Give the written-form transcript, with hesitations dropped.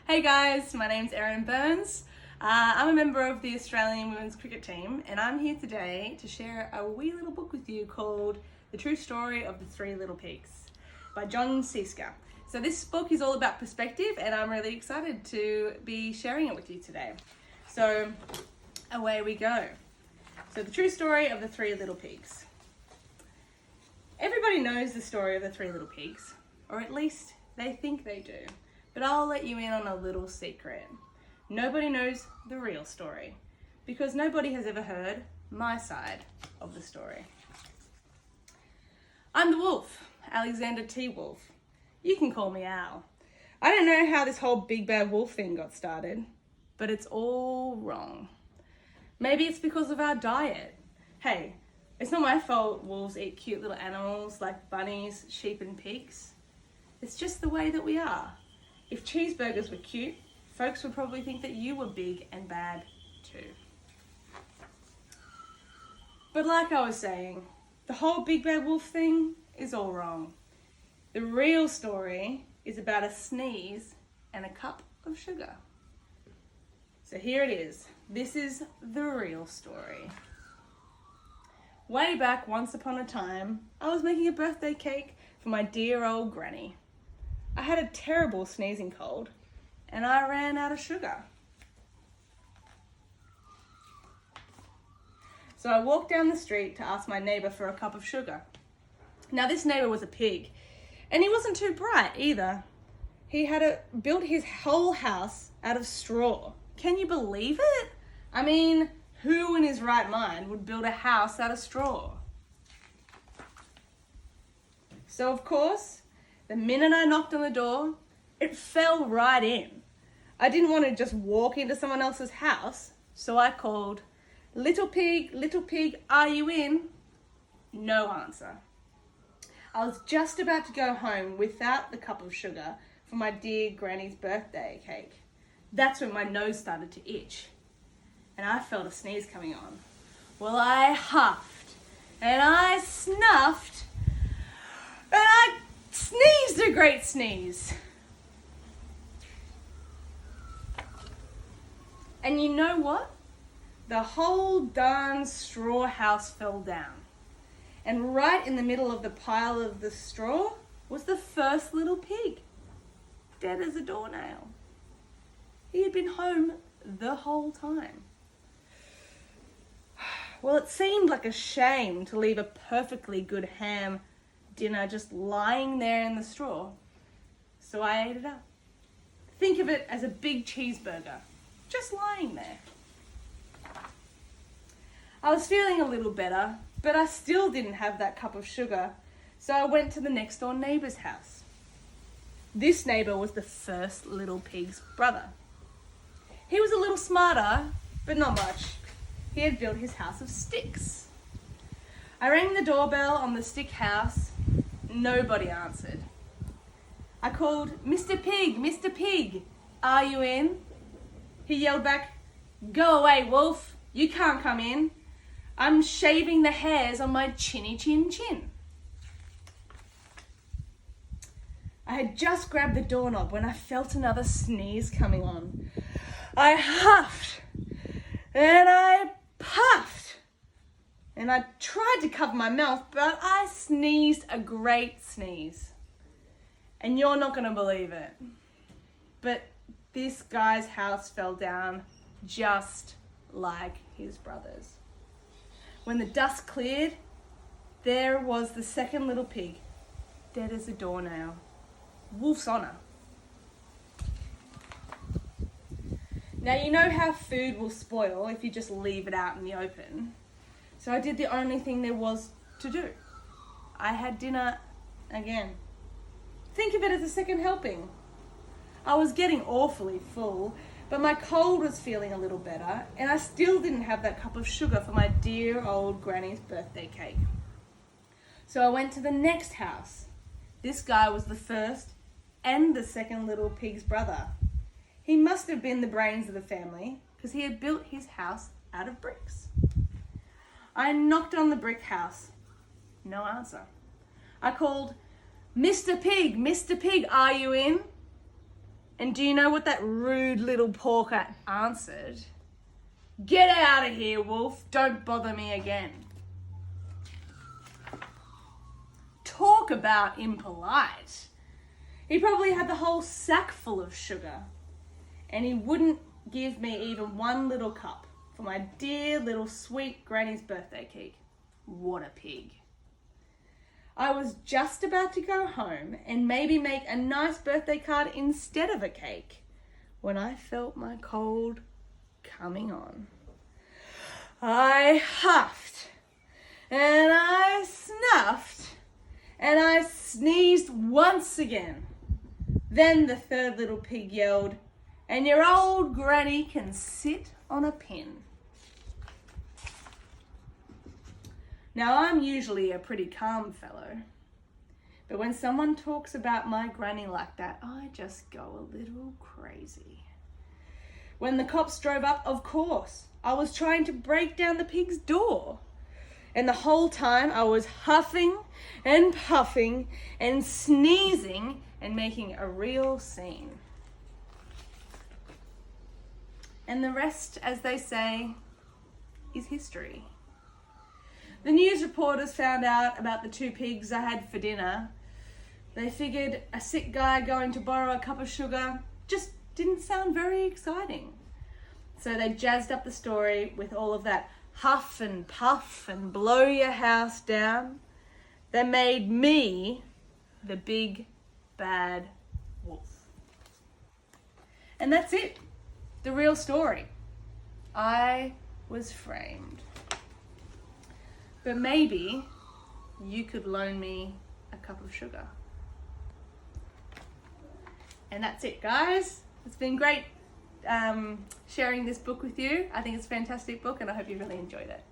Hey guys, my name's Erin Burns. I'm a member of the Australian women's cricket team, and I'm here today to share a wee little book with you called The True Story of the Three Little Pigs by John Siska. So this book is all about perspective, and I'm really excited to be sharing it with you today. So away we go. So the true story of the Three Little Pigs. Everybody knows the story of the Three Little Pigs, or at least they think they do. But I'll let you in on a little secret. Nobody knows the real story, because nobody has ever heard my side of the story. I'm the wolf, Alexander T. Wolf. You can call me Al. I don't know how this whole big bad wolf thing got started, but it's all wrong. Maybe it's because of our diet. Hey, it's not my fault wolves eat cute little animals like bunnies, sheep and pigs. It's just the way that we are. If cheeseburgers were cute, folks would probably think that you were big and bad too. But like I was saying, the whole big bad wolf thing is all wrong. The real story is about a sneeze and a cup of sugar. So here it is. This is the real story. Way back once upon a time, I was making a birthday cake for my dear old granny. I had a terrible sneezing cold and I ran out of sugar. So I walked down the street to ask my neighbour for a cup of sugar. Now this neighbour was a pig, and he wasn't too bright either. He had built his whole house out of straw. Can you believe it? I mean, who in his right mind would build a house out of straw? So of course, the minute I knocked on the door, it fell right in. I didn't want to just walk into someone else's house, so I called, little pig, are you in? No answer. I was just about to go home without the cup of sugar for my dear granny's birthday cake. That's when my nose started to itch, and I felt a sneeze coming on. Well, I huffed, and I snuffed, and I sneezed a great sneeze. And you know what? The whole darn straw house fell down. And right in the middle of the pile of the straw was the first little pig, dead as a doornail. He had been home the whole time. Well, it seemed like a shame to leave a perfectly good ham dinner just lying there in the straw. So I ate it up. Think of it as a big cheeseburger, just lying there. I was feeling a little better, but I still didn't have that cup of sugar, so I went to the next door neighbour's house. This neighbour was the first little pig's brother. He was a little smarter, but not much. He had built his house of sticks. I rang the doorbell on the stick house. Nobody answered. I called, Mr. Pig, are you in? He yelled back, go away, wolf, you can't come in. I'm shaving the hairs on my chinny chin chin. I had just grabbed the doorknob when I felt another sneeze coming on. I huffed and I puffed and I tried to cover my mouth, but I sneezed a great sneeze. And you're not going to believe it, but this guy's house fell down just like his brother's. When the dust cleared, there was the second little pig, dead as a doornail. Wolf's honour. Now you know how food will spoil if you just leave it out in the open. So I did the only thing there was to do. I had dinner again. Think of it as a second helping. I was getting awfully full, but my cold was feeling a little better, and I still didn't have that cup of sugar for my dear old granny's birthday cake. So I went to the next house. This guy was the first and the second little pig's brother. He must have been the brains of the family, because he had built his house out of bricks. I knocked on the brick house. No answer. I called, Mr. Pig, are you in? And do you know what that rude little porker answered? "Get out of here, wolf. Don't bother me again." Talk about impolite. He probably had the whole sack full of sugar, and he wouldn't give me even one little cup for my dear little sweet granny's birthday cake. What a pig. I was just about to go home and maybe make a nice birthday card instead of a cake when I felt my cold coming on. I huffed and I snuffed and I sneezed once again. Then the third little pig yelled, "And your old granny can sit on a pin." Now, I'm usually a pretty calm fellow, but when someone talks about my granny like that, I just go a little crazy. When the cops drove up, of course, I was trying to break down the pig's door. And the whole time I was huffing and puffing and sneezing and making a real scene. And the rest, as they say, is history. The news reporters found out about the 2 pigs I had for dinner. They figured a sick guy going to borrow a cup of sugar just didn't sound very exciting. So they jazzed up the story with all of that huff and puff and blow your house down. They made me the big bad wolf. And that's it. The real story. I was framed. But maybe you could loan me a cup of sugar. And that's it, guys. It's been great sharing this book with you. I think it's a fantastic book and I hope you really enjoyed it.